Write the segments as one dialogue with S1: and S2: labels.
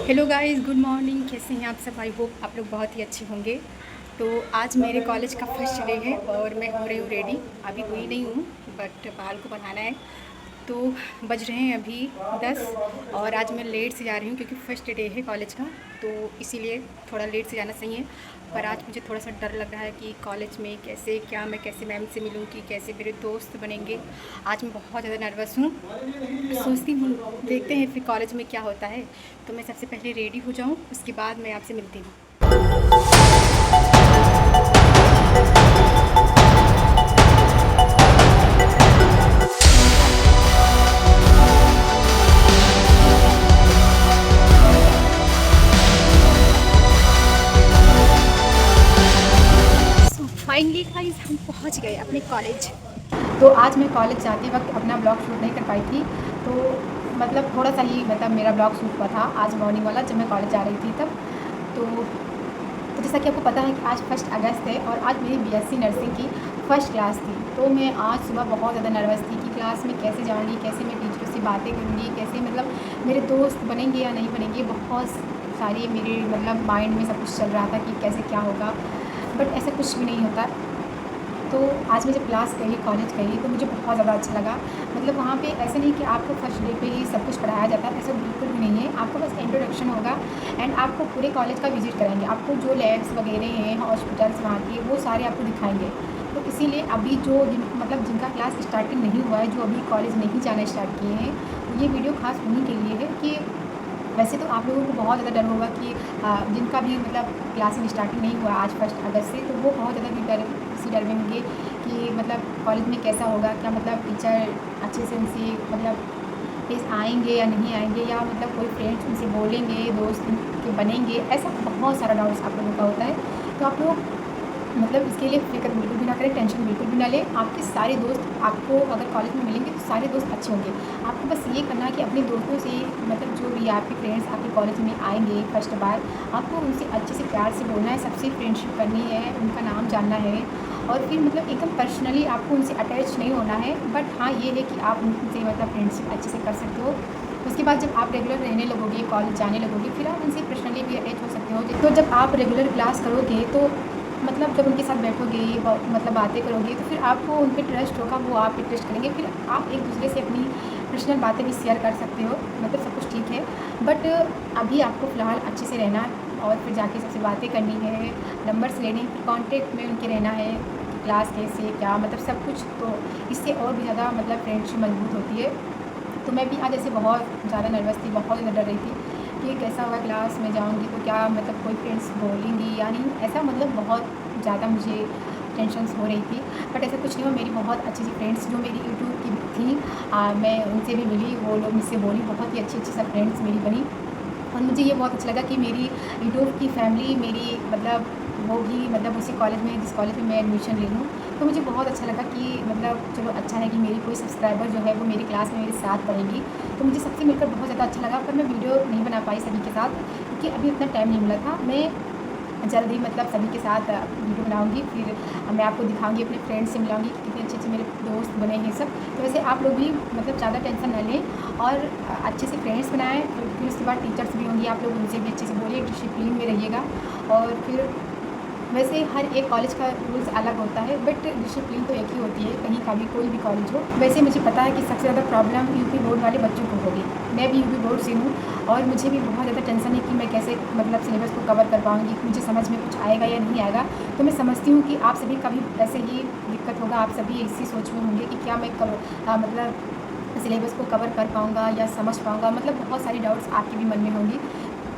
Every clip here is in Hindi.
S1: Hello guys, good morning. कैसे हैं आप सब? आई होप आप लोग बहुत ही अच्छे होंगे। तो आज मेरे कॉलेज का फर्स्ट डे है और मैं हो रही हूँ रेडी। अभी हुई नहीं हूँ बट बाल को बनाना है। तो बज रहे हैं अभी 10 और आज मैं लेट से जा रही हूँ क्योंकि फर्स्ट डे है कॉलेज का, तो इसीलिए थोड़ा लेट से जाना सही है। पर आज मुझे थोड़ा सा डर लग रहा है कि कॉलेज में मैं कैसे मैम से मिलूँगी, कैसे मेरे दोस्त बनेंगे। आज मैं बहुत ज़्यादा नर्वस हूँ। सोचती हूँ देखते हैं फिर कॉलेज में क्या होता है। तो मैं सबसे पहले रेडी हो जाऊँ, उसके बाद मैं आपसे मिलती हूँ। सो फाइनली गाइस, हम पहुँच गए अपने कॉलेज। तो आज मैं कॉलेज जाते वक्त अपना ब्लॉग शूट नहीं कर पाई थी। तो मतलब थोड़ा सा ही मेरा ब्लॉग शूट हुआ था आज मॉर्निंग वाला, जब मैं कॉलेज जा रही थी तब। तो जैसा कि आपको पता है कि आज 1 अगस्त है और आज मेरी बीएससी नर्सिंग की फ़र्स्ट क्लास थी। तो मैं आज सुबह बहुत ज़्यादा नर्वस थी कि क्लास में कैसे जाऊँगी, कैसे मैं टीचर से बातें करूँगी, कैसे मेरे दोस्त बनेंगे या नहीं बनेंगे। बहुत सारी मेरे माइंड में सब कुछ चल रहा था कि कैसे क्या होगा, बट ऐसा कुछ भी नहीं होता। तो आज मैं जब क्लास गई, कॉलेज गई, तो मुझे बहुत ज़्यादा अच्छा लगा। वहाँ पे ऐसा नहीं कि आपको फर्स्ट डे पे ही सब कुछ पढ़ाया जाता है, ऐसा बिल्कुल भी नहीं है। आपको बस इंट्रोडक्शन होगा एंड आपको पूरे कॉलेज का विज़िट कराएंगे। आपको जो लैब्स वगैरह हैं, हॉस्पिटल्स वहाँ के, वो सारे आपको दिखाएंगे। तो इसीलिए अभी जिनका क्लास स्टार्टिंग नहीं हुआ है, जो अभी कॉलेज नहीं जाना स्टार्ट किए हैं, तो ये वीडियो खास उन्हीं के लिए है कि वैसे तो आप लोगों को बहुत ज़्यादा डर होगा कि जिनका भी क्लासिंग स्टार्टिंग नहीं हुआ आज 1 अगस्त से, तो वो बहुत ज़्यादा भी इसी डर में होंगे कि कॉलेज में कैसा होगा, क्या टीचर अच्छे से उनसे पेश आएंगे या नहीं आएंगे, या कोई फ्रेंड्स उनसे बोलेंगे, दोस्त के बनेंगे। ऐसा बहुत सारा डाउट्स आप लोगों का होता है। तो आप लोग इसके लिए फ़िक्र बिल्कुल भी ना करें, टेंशन बिल्कुल भी ना लें। आपके सारे दोस्त आपको अगर कॉलेज में मिलेंगे तो सारे दोस्त अच्छे होंगे। आपको बस ये करना है कि अपने दोस्तों से जो भी आपके फ्रेंड्स आपके कॉलेज में आएंगे फर्स्ट बार, आपको उनसे अच्छे से प्यार से बोलना है, सबसे फ्रेंडशिप करनी है, उनका नाम जानना है और फिर एकदम पर्सनली आपको उनसे अटैच नहीं होना है। बट हाँ, ये है कि आप उनसे फ्रेंडशिप अच्छे से कर सकते हो। उसके बाद जब आप रेगुलर रहने लगोगे, कॉलेज जाने लगोगे, फिर आप उनसे पर्सनली भी अटैच हो सकते हो। तो जब आप रेगुलर क्लास करोगे तो जब उनके साथ बैठोगे, बातें करोगे, तो फिर आपको उन पे ट्रस्ट होगा, वो आप पे ट्रस्ट करेंगे। फिर आप एक दूसरे से अपनी पर्सनल बातें भी शेयर कर सकते हो। सब कुछ ठीक है, बट अभी आपको फ़िलहाल अच्छे से रहना है और फिर जाके सबसे बातें करनी है, नंबर्स लेने, फिर कॉन्टेक्ट में उनके रहना है, क्लास कैसे क्या सब कुछ। तो इससे और भी ज़्यादा फ्रेंडशिप मजबूत होती है। तो मैं भी आज ऐसे बहुत ज़्यादा नर्वस थी, बहुत ज़्यादा डर रही थी कि कैसा होगा, क्लास में जाऊंगी तो क्या कोई फ्रेंड्स बोलेंगी या नहीं, ऐसा बहुत ज़्यादा मुझे टेंशन्स हो रही थी। बट ऐसा कुछ नहीं हुआ। मेरी बहुत अच्छी सी फ्रेंड्स जो मेरी यूट्यूब की थी, मैं उनसे भी मिली, वो लोग मुझसे बोली, बहुत ही अच्छी अच्छी सब फ्रेंड्स मेरी बनी। और मुझे ये बहुत अच्छा लगा कि मेरी यूट्यूब की फैमिली मेरी वो भी उसी कॉलेज में, जिस कॉलेज में मैं एडमिशन ले लूँ। तो मुझे बहुत अच्छा लगा कि चलो अच्छा है कि मेरी कोई सब्सक्राइबर जो है वो मेरी क्लास में मेरे साथ पढ़ेगी। तो मुझे सबसे मिलकर बहुत ज़्यादा अच्छा लगा। पर मैं वीडियो नहीं बना पाई सभी के साथ क्योंकि अभी इतना टाइम नहीं मिला था। मैं जल्दी सभी के साथ वीडियो बनाऊंगी, फिर मैं आपको दिखाऊंगी, अपने फ्रेंड्स से मिलाऊंगी कि कितने अच्छे अच्छे मेरे दोस्त बने हैं सब। तो वैसे आप लोग भी ज़्यादा टेंशन ना लें और अच्छे से फ्रेंड्स बनाएं। फिर उसके बाद टीचर्स भी होंगी, आप लोग उनसे भी अच्छे से बोलिए, डिसिप्लिन में रहिएगा। और फिर वैसे हर एक कॉलेज का रूल्स अलग होता है, बट डिसिप्लिन तो एक ही होती है, कहीं का भी कोई भी कॉलेज हो। वैसे मुझे पता है कि सबसे ज़्यादा प्रॉब्लम यूपी बोर्ड वाले बच्चों को होगी। मैं भी यूपी बोर्ड से हूँ और मुझे भी बहुत ज़्यादा टेंशन है कि मैं कैसे सिलेबस को कवर कर पाऊँगी, मुझे समझ में कुछ आएगा या नहीं आएगा। तो मैं समझती हूँ कि आप सभी का भी ऐसे ही दिक्कत होगा, आप सभी इसी सोच में होंगे कि क्या मैं सिलेबस को कवर कर पाऊँगा या समझ पाऊँगा। बहुत सारी डाउट्स आपके भी मन में होंगी।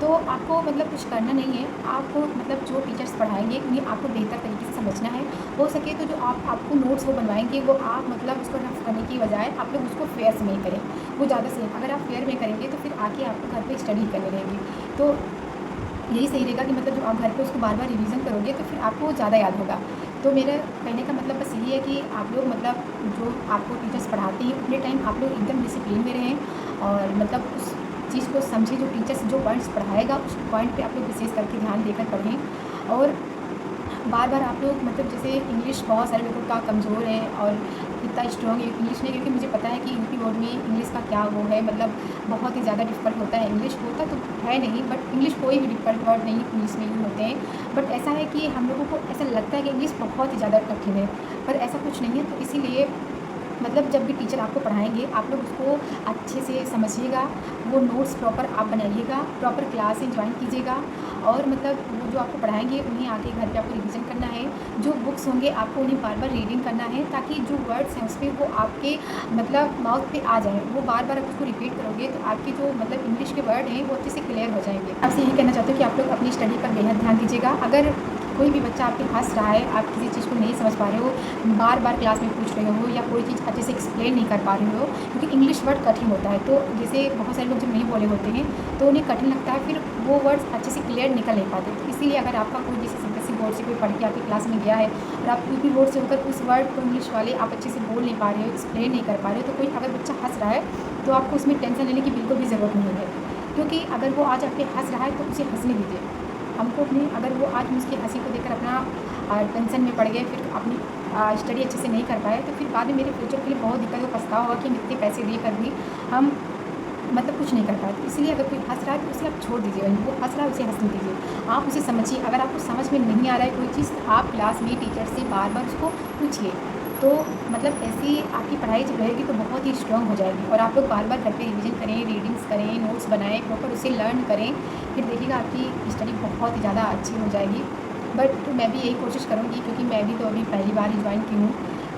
S1: तो आपको कुछ करना नहीं है। आपको जो टीचर्स पढ़ाएंगे उन्हें आपको बेहतर तरीके से समझना है। हो सके तो जो आपको नोट्स वो बनवाएंगे, वो आप उसको रफ करने की बजाय आप लोग उसको फेयर से नहीं करें, वो ज़्यादा सही है। अगर आप फेयर में करेंगे तो फिर आके आपको घर पे स्टडी करने रहेंगे, तो यही सही रहेगा कि जो आप घर पे उसको बार बार रिवीजन करोगे तो फिर आपको ज़्यादा याद होगा। तो मेरा कहने का बस यही है कि आप लोग जो आपको टीचर्स पढ़ाते हैं उतने टाइम आप लोग एकदम डिसिप्लिन में रहें और उस चीज़ को समझें। जो टीचर्स जो पॉइंट्स पढ़ाएगा उस पॉइंट पे आप लोग विशेष करके ध्यान देकर पढ़ें। और बार बार आप लोग जैसे इंग्लिश बहुत सारे लोगों का कमज़ोर है और इतना स्ट्रॉन्ग इंग्लिश नहीं, क्योंकि मुझे पता है कि यूपी बोर्ड में इंग्लिश का क्या वो है, मतलब बहुत ही ज़्यादा डिफ़िकल्ट होता है। इंग्लिश होता तो है नहीं, बट इंग्लिश कोई भी डिफ़िकल्ट वर्ड नहीं इंग्लिश में यूज़ होते हैं। बट ऐसा है कि हम लोगों को ऐसा लगता है कि इंग्लिश बहुत ही ज़्यादा कठिन है, पर ऐसा कुछ नहीं है। तो इसीलिए मतलब जब भी टीचर आपको पढ़ाएंगे आप लोग उसको अच्छे से समझिएगा, वो नोट्स प्रॉपर आप बनाइएगा, प्रॉपर क्लासें ज्वाइन कीजिएगा, और मतलब वो जो आपको पढ़ाएंगे उन्हें आके घर पे आपको रिवीजन करना है। जो बुक्स होंगे आपको उन्हें बार बार रीडिंग करना है, ताकि जो वर्ड्स हैं उसमें वो आपके मतलब माउथ पे आ जाए। वो बार बार आप उसको रिपीट करोगे तो आपके जो मतलब इंग्लिश के वर्ड हैं वो अच्छे से क्लियर हो जाएंगे। आपसे यही कहना चाहती हूँ कि आप लोग अपनी स्टडी पर बेहद ध्यान दीजिएगा। अगर कोई भी बच्चा आपके हंस रहा है, आप किसी चीज़ को नहीं समझ पा रहे हो, बार बार क्लास में पूछ रहे हो, या कोई चीज़ अच्छे से एक्सप्लेन नहीं कर पा रहे हो, क्योंकि इंग्लिश वर्ड कठिन होता है। तो जैसे बहुत सारे लोग जब नहीं बोले होते हैं तो उन्हें कठिन लगता है, फिर वो वर्ड्स अच्छे से क्लियर निकल नहीं पाते। तो इसीलिए अगर आपका कोई जैसे सीबीएसई बोर्ड से कोई पढ़ के आपकी क्लास में गया है और आप यूपी बोर्ड से होकर उस वर्ड को इंग्लिश वाले आप अच्छे से बोल नहीं पा रहे हो, एक्सप्लेन नहीं कर पा रहे हो, तो कोई अगर बच्चा हंस रहा है तो आपको उसमें टेंशन लेने की बिल्कुल भी ज़रूरत नहीं है। क्योंकि अगर वो आज आप पे हंस रहा है तो उसे हंसने दीजिए। हमको अपनी अगर वो आज उसकी हंसी को देखकर अपना टेंशन में पड़ गए, फिर अपनी स्टडी अच्छे से नहीं कर पाए, तो फिर बाद में मेरे फ्यूचर के लिए बहुत दिक्कत हो, पछतावा होगा कि हम इतने पैसे देकर भी हम मतलब कुछ नहीं कर पाए। तो इसलिए अगर कोई हंस रहा है तो उसे आप छोड़ दीजिए, वो हंस रहा है उसे हंसने दीजिए, आप उसे समझिए। अगर आपको समझ में नहीं आ रहा है कोई चीज़ तो आप क्लास में टीचर से बार बार उसको पूछिए। तो मतलब ऐसी आपकी पढ़ाई जब रहेगी तो बहुत ही स्ट्रॉन्ग हो जाएगी, और आप लोग बार बार घर पे रिवीजन करें, रीडिंग्स करें, नोट्स बनाएं, प्रॉपर उसे लर्न करें, फिर देखिएगा आपकी स्टडी बहुत ही ज़्यादा अच्छी हो जाएगी। बट मैं भी यही कोशिश करूँगी, क्योंकि मैं भी तो अभी पहली बार ही ज्वाइन की हूँ,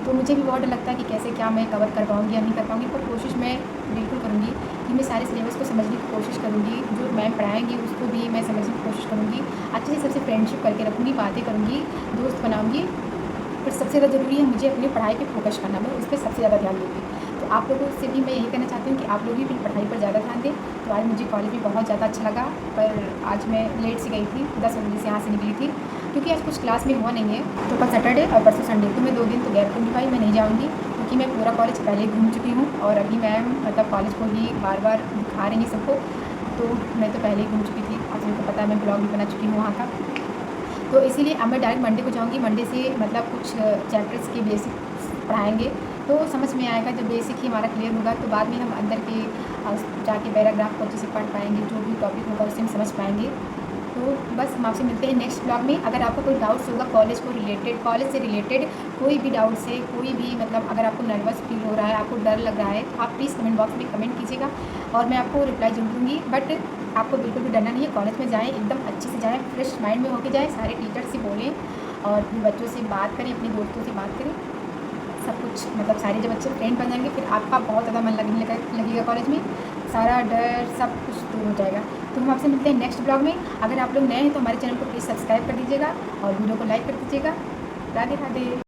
S1: तो मुझे भी बहुत डर लगता है कि कैसे क्या मैं कवर कर पाऊँगी या नहीं कर पाऊँगी। पर कोशिश मैं बिल्कुल करूँगी कि मैं सारे सिलेबस को समझने की कोशिश करूँगी, जो मैम पढ़ाएँगी उसको भी मैं समझने की कोशिश करूँगी, अच्छे से सबसे फ्रेंडशिप करके रखूँगी, बातें करूँगी, दोस्त बनाऊँगी। पर सबसे ज़्यादा ज़रूरी है मुझे अपनी पढ़ाई पे फोकस करना, मैं उस पर सबसे ज़्यादा ध्यान दूँगी। तो आप लोगों से भी मैं यही कहना चाहती हूँ कि आप लोग भी अपनी पढ़ाई पर ज़्यादा ध्यान दें। तो आज मुझे कॉलेज में बहुत ज़्यादा अच्छा लगा, पर आज मैं लेट से गई थी, 10 बजे से यहाँ से निकली थी, क्योंकि आज कुछ क्लास में हुआ नहीं है। तो कल सैटरडे और परसों संडे, तो मैं 2 दिन तो गैप दूँगी भाई, मैं नहीं जाऊँगी, क्योंकि मैं पूरा कॉलेज पहले ही घूम चुकी हूँ, और अभी मैम मतलब कॉलेज को ही बार बार दिखा रही हैं सबको, तो मैं तो पहले ही घूम चुकी थी। आज मेरे को पता है, मैं ब्लॉग भी बना चुकी हूँ वहाँ का। तो इसीलिए अब मैं डायरेक्ट मंडे को जाऊँगी। मंडे से मतलब कुछ चैप्टर्स के बेसिक पढ़ाएँगे, तो समझ में आएगा। जब बेसिक ही हमारा क्लियर होगा तो बाद में हम अंदर के जाके पैराग्राफ को अच्छे से पढ़ पाएँगे, जो भी टॉपिक होगा उससे हम समझ पाएँगे। तो बस हम आपसे मिलते हैं नेक्स्ट ब्लॉग में। अगर आपको कोई डाउट्स होगा कॉलेज को रिलेटेड, कॉलेज से रिलेटेड कोई भी डाउट्स है, कोई भी मतलब अगर आपको नर्वस फील हो रहा है, आपको डर लग रहा है, तो आप प्लीज़ कमेंट बॉक्स में कमेंट कीजिएगा, और मैं आपको रिप्लाई जरूर दूँगी। बट आपको बिल्कुल भी डरना नहीं है, कॉलेज में जाएँ, एकदम अच्छे से जाएँ, फ्रेश माइंड में होके जाएँ, सारे टीचर से बोलें, और अपने बच्चों से बात करें, अपने दोस्तों से बात करें, सब कुछ मतलब सारे जब अच्छे फ्रेंड बन जाएंगे, फिर आपका बहुत ज़्यादा मन लगने लगेगा कॉलेज में, सारा डर सब कुछ दूर हो जाएगा। तो हम आपसे मिलते हैं नेक्स्ट ब्लॉग में। अगर आप लोग नए हैं तो हमारे चैनल को प्लीज़ सब्सक्राइब कर दीजिएगा, और वीडियो को लाइक कर दीजिएगा। राधे राधे।